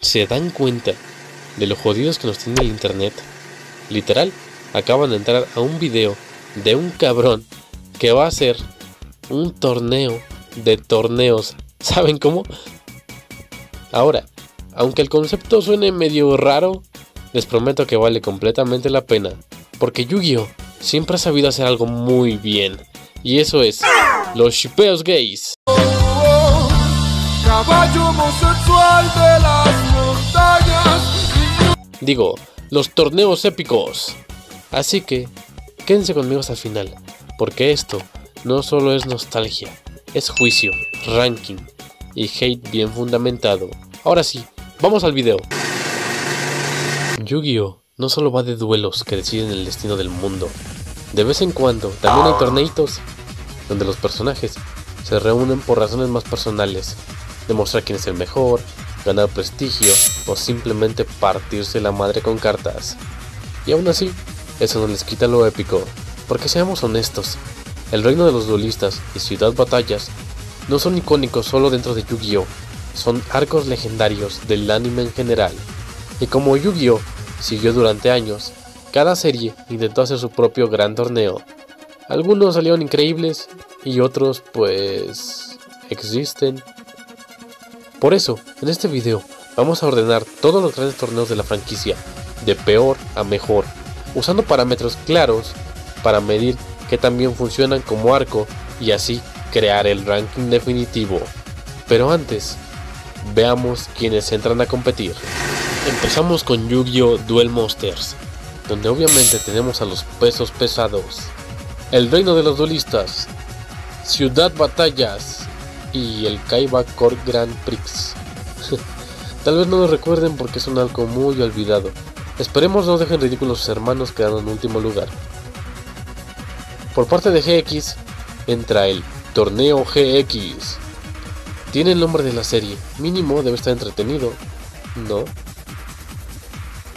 ¿Se dan cuenta de lo jodidos que nos tiene el internet? Literal, acaban de entrar a un video de un cabrón que va a hacer un torneo de torneos. ¿Saben cómo? Ahora, aunque el concepto suene medio raro, les prometo que vale completamente la pena, porque Yu-Gi-Oh! Siempre ha sabido hacer algo muy bien, y eso es los shippeos gays. Caballo homosexual de las montañas. Digo, los torneos épicos. Así que, quédense conmigo hasta el final, porque esto no solo es nostalgia, es juicio, ranking y hate bien fundamentado. Ahora sí, vamos al video. Yu-Gi-Oh! No solo va de duelos que deciden el destino del mundo. De vez en cuando también hay torneitos donde los personajes se reúnen por razones más personales, demostrar quién es el mejor, ganar prestigio o simplemente partirse la madre con cartas. Y aún así, eso no les quita lo épico, porque seamos honestos, el reino de los duelistas y Ciudad Batallas no son icónicos solo dentro de Yu-Gi-Oh! Son arcos legendarios del anime en general. Y como Yu-Gi-Oh! Siguió durante años, cada serie intentó hacer su propio gran torneo. Algunos salieron increíbles y otros pues existen. Por eso, en este video vamos a ordenar todos los grandes torneos de la franquicia, de peor a mejor, usando parámetros claros para medir que también funcionan como arco y así crear el ranking definitivo. Pero antes, veamos quiénes entran a competir. Empezamos con Yu-Gi-Oh! Duel Monsters, donde obviamente tenemos a los pesos pesados, el reino de los duelistas, Ciudad Batallas y el Kaiba Core Grand Prix. Tal vez no lo recuerden porque es un arco muy olvidado. Esperemos no dejen ridículos sus hermanos quedando en último lugar. Por parte de GX entra el Torneo GX. Tiene el nombre de la serie, mínimo debe estar entretenido, ¿no?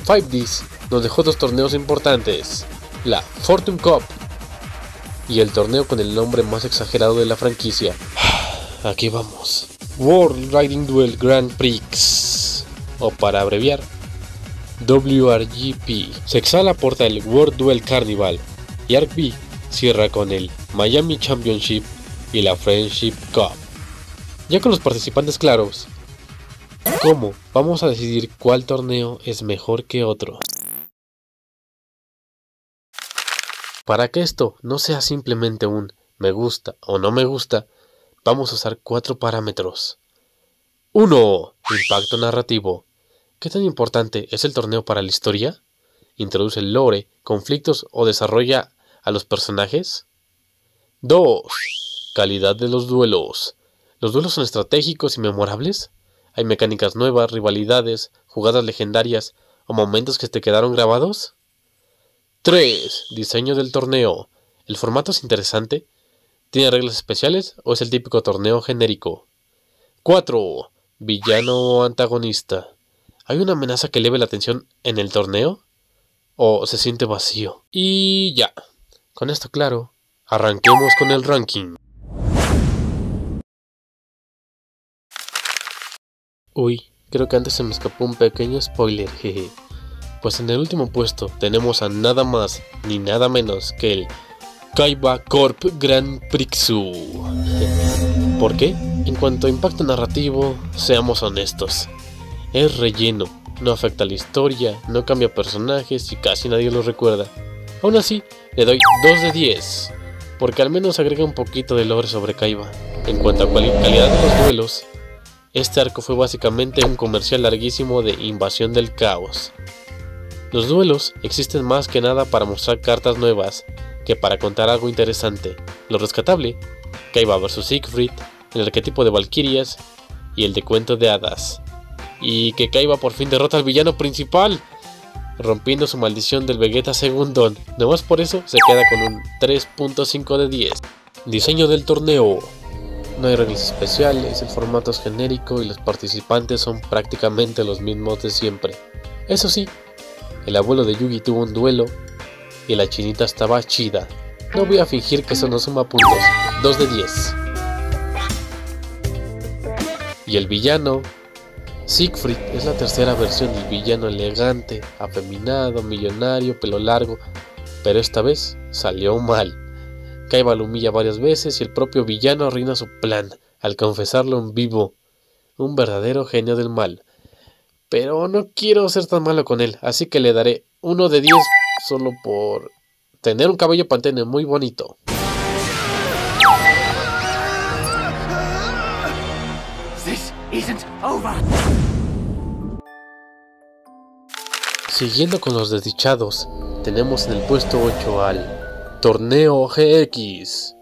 5Ds nos dejó dos torneos importantes, la Fortune Cup y el torneo con el nombre más exagerado de la franquicia. Aquí vamos, World Riding Duel Grand Prix, o para abreviar, WRGP. Sexal aporta el World Duel Carnival y Arc B cierra con el Miami Championship y la Friendship Cup. Ya con los participantes claros, ¿cómo vamos a decidir cuál torneo es mejor que otro? Para que esto no sea simplemente un me gusta o no me gusta, vamos a usar 4 parámetros. 1. Impacto narrativo. ¿Qué tan importante es el torneo para la historia? ¿Introduce el lore, conflictos o desarrolla a los personajes? 2. Calidad de los duelos. ¿Los duelos son estratégicos y memorables? ¿Hay mecánicas nuevas, rivalidades, jugadas legendarias o momentos que te quedaron grabados? 3. Diseño del torneo. ¿El formato es interesante? ¿Tiene reglas especiales o es el típico torneo genérico? 4. Villano o antagonista. ¿Hay una amenaza que eleve la tensión en el torneo? ¿O se siente vacío? Y ya. Con esto claro, arranquemos con el ranking. Uy, creo que antes se me escapó un pequeño spoiler, jeje. Pues en el último puesto tenemos a nada más ni nada menos que el Kaiba Corp Grand Prix. ¿Por qué? En cuanto a impacto narrativo, seamos honestos. Es relleno, no afecta a la historia, no cambia personajes y casi nadie los recuerda. Aún así, le doy 2 de 10, porque al menos agrega un poquito de lore sobre Kaiba. En cuanto a calidad de los duelos, este arco fue básicamente un comercial larguísimo de Invasión del Caos. Los duelos existen más que nada para mostrar cartas nuevas que para contar algo interesante. Lo rescatable, Kaiba vs Siegfried, el arquetipo de Valquirias y el de Cuento de Hadas. Y que Kaiba por fin derrota al villano principal, rompiendo su maldición del Vegeta Segundón. Nomás por eso se queda con un 3.5 de 10. Diseño del torneo. No hay reglas especiales, el formato es genérico y los participantes son prácticamente los mismos de siempre. Eso sí, el abuelo de Yugi tuvo un duelo y la chinita estaba chida. No voy a fingir que eso no suma puntos. 2 de 10. Y el villano, Siegfried es la tercera versión del villano elegante, afeminado, millonario, pelo largo, pero esta vez salió mal. Kaiba lo humilla varias veces y el propio villano arruina su plan al confesarlo en vivo. Un verdadero genio del mal. Pero no quiero ser tan malo con él, así que le daré 1 de 10 solo por tener un cabello pantene muy bonito. This isn't over. Siguiendo con los desdichados, tenemos en el puesto 8 al Torneo GX.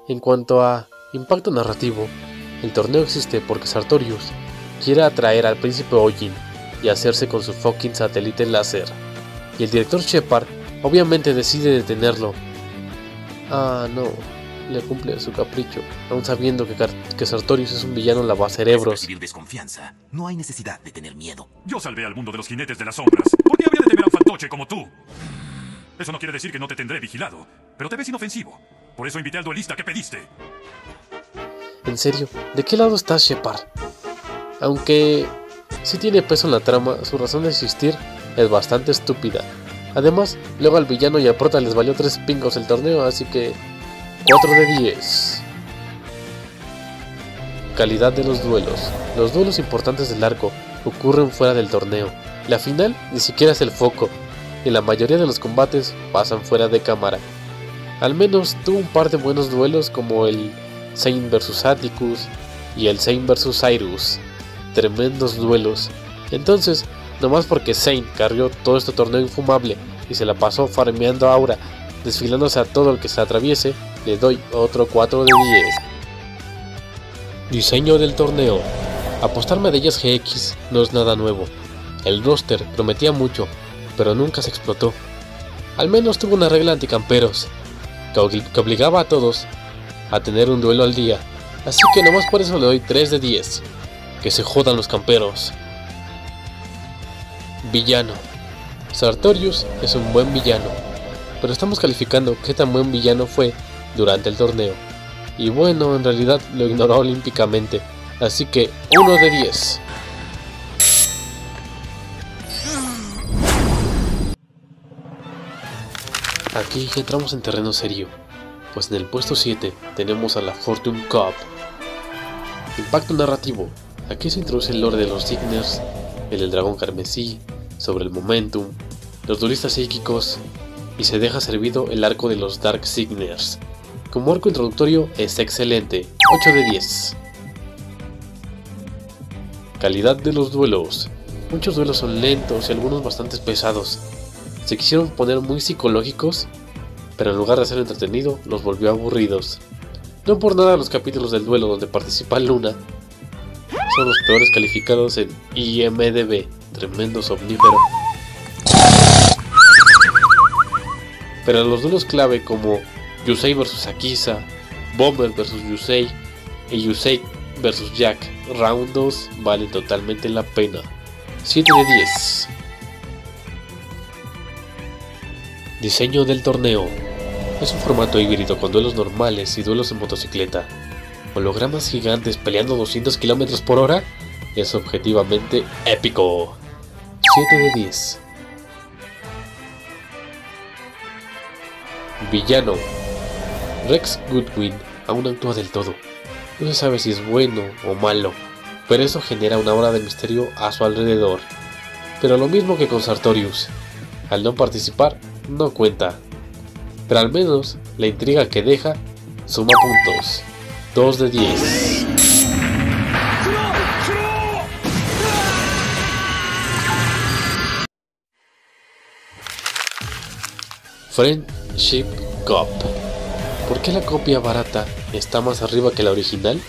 En cuanto a impacto narrativo, el torneo existe porque Sartorius quiere atraer al príncipe Ojin y hacerse con su fucking satélite láser. Y el director Shepard obviamente decide detenerlo. No, le cumple su capricho, aún sabiendo que Sartorius es un villano lavacerebros. Recibir desconfianza. No hay necesidad de tener miedo. Yo salvé al mundo de los jinetes de las sombras. ¿Por qué habría de temer a un fantoche como tú? Eso no quiere decir que no te tendré vigilado, pero te ves inofensivo. Por eso invité al duelista que pediste. En serio, ¿de qué lado está Shepard? Aunque sí tiene peso en la trama, su razón de existir es bastante estúpida. Además, luego al villano y a Prota les valió 3 pingos el torneo, así que 4 de 10. Calidad de los duelos. Los duelos importantes del arco ocurren fuera del torneo. La final ni siquiera es el foco, y la mayoría de los combates pasan fuera de cámara. Al menos tuvo un par de buenos duelos como el Zane vs Atticus y el Zane vs Cyrus. Tremendos duelos. Entonces, nomás porque Zane cargó todo este torneo infumable y se la pasó farmeando aura, desfilándose a todo el que se atraviese, le doy otro 4 de 10. Diseño del torneo. Apostar medallas GX no es nada nuevo. El roster prometía mucho, pero nunca se explotó. Al menos tuvo una regla anticamperos, que obligaba a todos a tener un duelo al día, así que nomás por eso le doy 3 de 10. Que se jodan los camperos. Villano. Sartorius es un buen villano, pero estamos calificando qué tan buen villano fue durante el torneo. Y bueno, en realidad lo ignoró olímpicamente, así que 1 de 10. Aquí entramos en terreno serio, pues en el puesto 7 tenemos a la Fortune Cup. Impacto narrativo. Aquí se introduce el lore de los Signers, el del dragón carmesí, sobre el momentum, los duelistas psíquicos, y se deja servido el arco de los Dark Signers. Como arco introductorio es excelente, 8 de 10. Calidad de los duelos. Muchos duelos son lentos y algunos bastante pesados. Se quisieron poner muy psicológicos, pero en lugar de ser entretenido, los volvió aburridos. No por nada los capítulos del duelo donde participa Luna son los peores calificados en IMDb, tremendo somnífero. Pero los duelos clave como Yusei vs Akiza, Bomber vs Yusei y Yusei vs Jack Round 2 valen totalmente la pena. 7 de 10. Diseño del torneo. Es un formato híbrido con duelos normales y duelos en motocicleta. Hologramas gigantes peleando 200 km por hora es objetivamente épico. 7 de 10. Villano. Rex Goodwin aún actúa del todo. No se sabe si es bueno o malo, pero eso genera una aura de misterio a su alrededor. Pero lo mismo que con Sartorius, al no participar no cuenta. Pero al menos la intriga que deja suma puntos. 2 de 10. Friendship Cup. ¿Por qué la copia barata está más arriba que la original?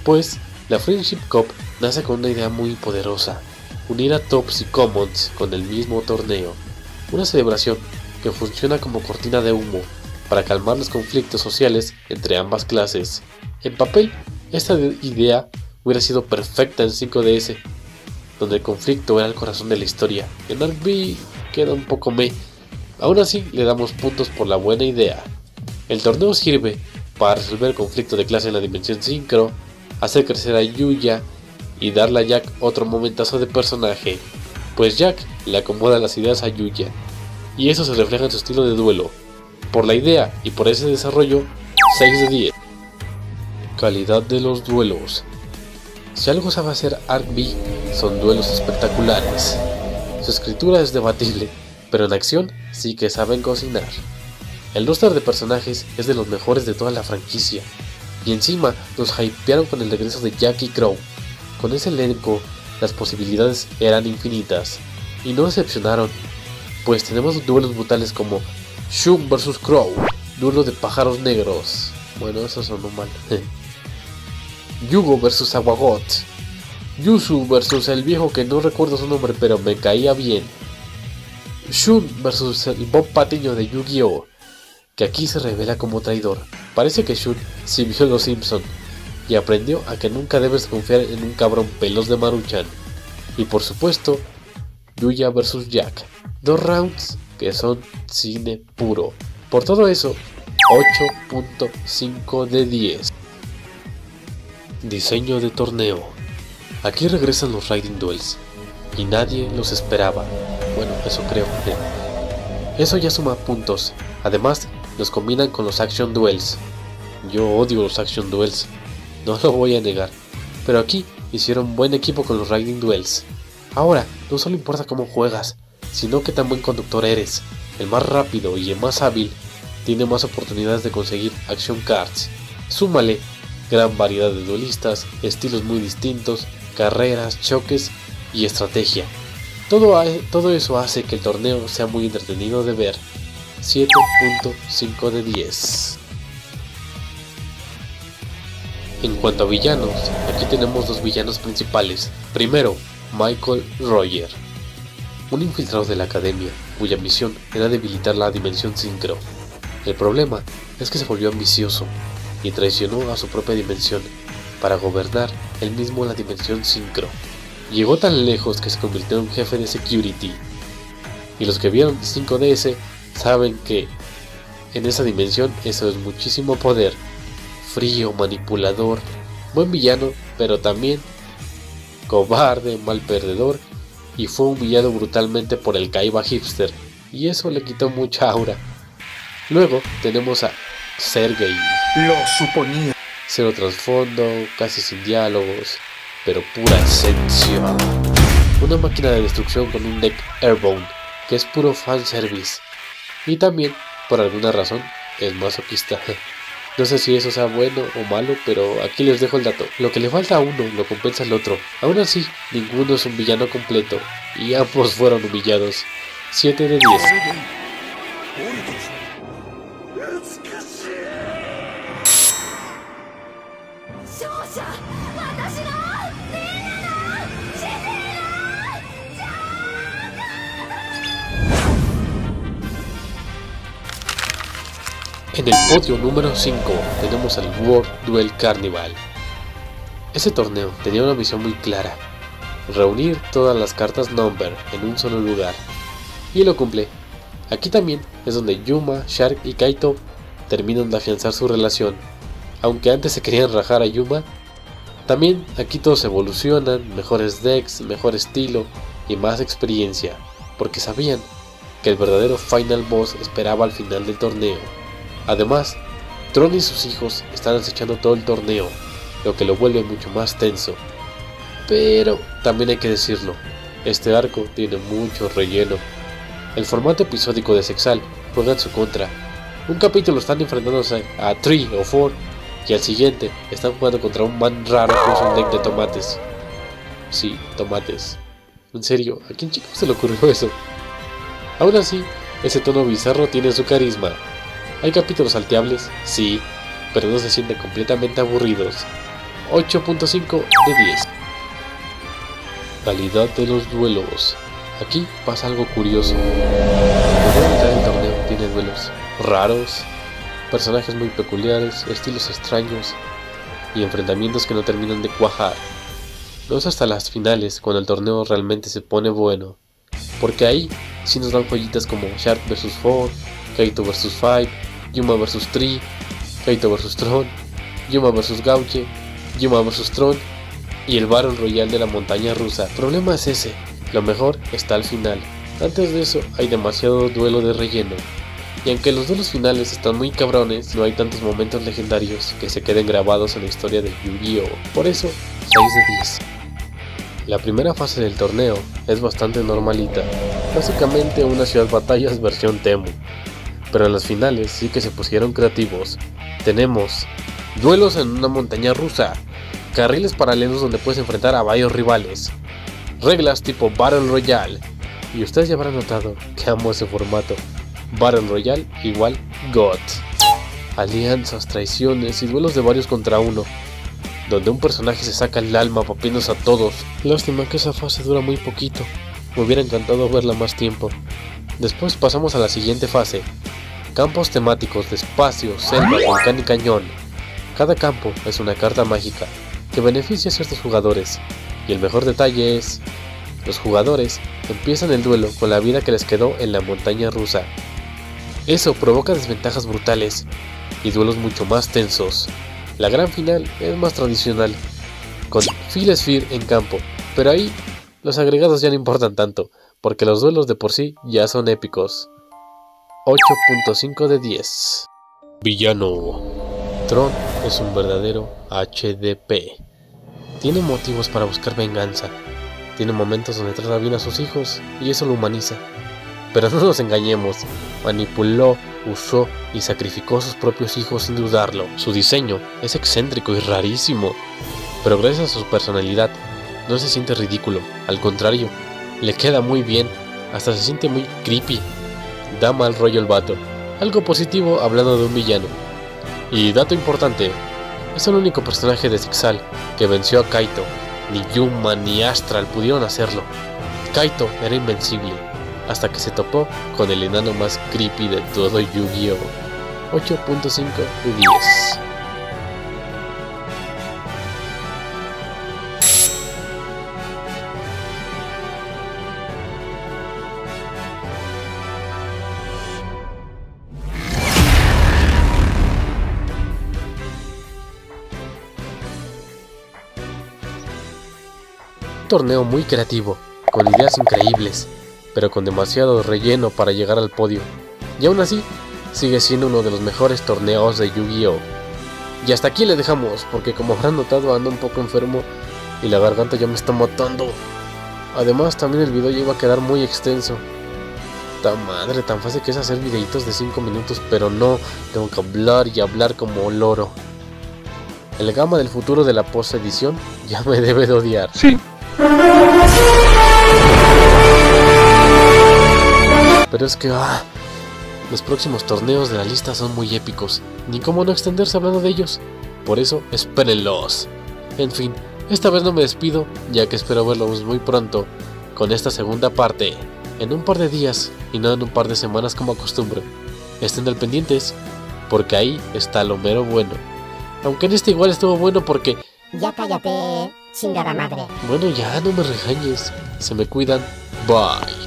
Pues la Friendship Cup nace con una idea muy poderosa: unir a tops y commons con el mismo torneo. Una celebración que funciona como cortina de humo para calmar los conflictos sociales entre ambas clases. En papel, esta idea hubiera sido perfecta en 5DS, donde el conflicto era el corazón de la historia. En RB queda un poco meh. Aún así, le damos puntos por la buena idea. El torneo sirve para resolver el conflicto de clase en la dimensión sincro, hacer crecer a Yuya y darle a Jack otro momentazo de personaje, pues Jack le acomoda las ideas a Yuya, y eso se refleja en su estilo de duelo. Por la idea y por ese desarrollo, 6 de 10. Calidad de los duelos. Si algo sabe hacer Arc V, son duelos espectaculares. Su escritura es debatible, pero en acción sí que saben cocinar. El roster de personajes es de los mejores de toda la franquicia, y encima nos hypearon con el regreso de Jack y Crow. Con ese elenco, las posibilidades eran infinitas, y no decepcionaron, pues tenemos duelos brutales como Shun vs Crow, duelo de pájaros negros. Bueno, eso sonó mal. Yugo vs Aguagot, Yuzu vs el viejo que no recuerdo su nombre pero me caía bien, Shun vs el Bob Patiño de Yu-Gi-Oh, que aquí se revela como traidor. Parece que Shun sí vio Los Simpson y aprendió a que nunca debes confiar en un cabrón pelos de Maruchan. Y por supuesto, Yuya vs Jack, 2 rounds que son cine puro. Por todo eso, 8.5 de 10. Diseño de torneo. Aquí regresan los Riding Duels, y nadie los esperaba. Bueno, eso creo. Eso ya suma puntos. Además, los combinan con los Action Duels. Yo odio los Action Duels, no lo voy a negar, pero aquí hicieron buen equipo con los Riding Duels. Ahora, no solo importa cómo juegas, sino que tan buen conductor eres. El más rápido y el más hábil tiene más oportunidades de conseguir Action Cards. Súmale gran variedad de duelistas, estilos muy distintos, carreras, choques y estrategia. Todo eso hace que el torneo sea muy entretenido de ver. 7.5 de 10. En cuanto a villanos, aquí tenemos 2 villanos principales. Primero, Michael Roger, un infiltrado de la academia, cuya misión era debilitar la dimensión Synchro. El problema es que se volvió ambicioso y traicionó a su propia dimensión para gobernar él mismo la dimensión Synchro. Llegó tan lejos que se convirtió en jefe de security, y los que vieron 5DS saben que en esa dimensión eso es muchísimo poder. Frío, manipulador, buen villano, pero también cobarde, mal perdedor, y fue humillado brutalmente por el Kaiba hipster, y eso le quitó mucha aura. Luego tenemos a Sergei. Lo suponía. Cero trasfondo, casi sin diálogos, pero pura esencia. Una máquina de destrucción con un deck Airborne, que es puro fanservice. Y también, por alguna razón, es masoquista. No sé si eso sea bueno o malo, pero aquí les dejo el dato. Lo que le falta a uno lo compensa el otro. Aún así, ninguno es un villano completo, y ambos fueron humillados. 7 de 10. En el podio número 5 tenemos al World Duel Carnival. Ese torneo tenía una misión muy clara: reunir todas las cartas Number en un solo lugar, y lo cumple. Aquí también es donde Yuma, Shark y Kaito terminan de afianzar su relación. Aunque antes se querían rajar a Yuma, también aquí todos evolucionan, mejores decks, mejor estilo y más experiencia, porque sabían que el verdadero Final Boss esperaba al final del torneo. Además, Tron y sus hijos están acechando todo el torneo, lo que lo vuelve mucho más tenso. Pero también hay que decirlo, este arco tiene mucho relleno. El formato episódico de Sexal juega en su contra. Un capítulo están enfrentándose a 3 o 4 y al siguiente están jugando contra un man raro que usa un deck de tomates. Sí, tomates. En serio, ¿a quién chico se le ocurrió eso? Aún así, ese tono bizarro tiene su carisma. ¿Hay capítulos salteables? Sí, pero no se sienten completamente aburridos. 8.5 de 10. Calidad de los duelos. Aquí pasa algo curioso. La primera mitad del torneo tiene duelos raros, personajes muy peculiares, estilos extraños y enfrentamientos que no terminan de cuajar. No es hasta las finales cuando el torneo realmente se pone bueno, porque ahí sí nos dan joyitas como Shark vs 4, Kaito vs 5, Yuma vs 3, Kaito vs Tron, Yuma vs Gauche, Yuma vs Tron y el Battle Royale de la montaña rusa. El problema es ese, lo mejor está al final. Antes de eso hay demasiado duelo de relleno. Y aunque los duelos finales están muy cabrones, no hay tantos momentos legendarios que se queden grabados en la historia de Yu-Gi-Oh! Por eso, 6 de 10. La primera fase del torneo es bastante normalita, básicamente una ciudad batallas versión Temu. Pero en las finales sí que se pusieron creativos. Tenemos duelos en una montaña rusa, carriles paralelos donde puedes enfrentar a varios rivales, reglas tipo Battle Royale, y ustedes ya habrán notado que amo ese formato. Battle Royale igual GOT. Alianzas, traiciones y duelos de varios contra uno, donde un personaje se saca el alma papiándose a todos. Lástima que esa fase dura muy poquito, me hubiera encantado verla más tiempo. Después pasamos a la siguiente fase, campos temáticos de espacio, selva, volcán y cañón. Cada campo es una carta mágica que beneficia a ciertos jugadores, y el mejor detalle es, los jugadores empiezan el duelo con la vida que les quedó en la montaña rusa. Eso provoca desventajas brutales y duelos mucho más tensos. La gran final es más tradicional, con Phil Sphere en campo, pero ahí los agregados ya no importan tanto, porque los duelos de por sí ya son épicos. 8.5 de 10. Villano. Tron es un verdadero HDP. Tiene motivos para buscar venganza. Tiene momentos donde trata bien a sus hijos y eso lo humaniza. Pero no nos engañemos, manipuló, usó y sacrificó a sus propios hijos sin dudarlo. Su diseño es excéntrico y rarísimo, pero gracias a su personalidad no se siente ridículo, al contrario, le queda muy bien, hasta se siente muy creepy. Da mal rollo el vato, algo positivo hablando de un villano. Y dato importante, es el único personaje de Zixal que venció a Kaito. Ni Yuma ni Astral pudieron hacerlo. Kaito era invencible, hasta que se topó con el enano más creepy de todo Yu-Gi-Oh! 8.5 de 10. Torneo muy creativo, con ideas increíbles, pero con demasiado relleno para llegar al podio, y aún así, sigue siendo uno de los mejores torneos de Yu-Gi-Oh! Y hasta aquí le dejamos, porque como habrán notado ando un poco enfermo y la garganta ya me está matando. Además también el video ya iba a quedar muy extenso. Ta madre, tan fácil que es hacer videitos de 5 minutos, pero no, tengo que hablar y hablar como loro. El Gama del futuro de la post edición ya me debe de odiar. Sí. Pero es que los próximos torneos de la lista son muy épicos, ni cómo no extenderse hablando de ellos, por eso espérenlos. En fin, esta vez no me despido, ya que espero verlos muy pronto con esta segunda parte, en un par de días y no en un par de semanas como acostumbro. Estén al pendientes, porque ahí está lo mero bueno. Aunque en este igual estuvo bueno porque... Ya cállate, chingada madre. Bueno, ya no me regañes, se me cuidan, bye.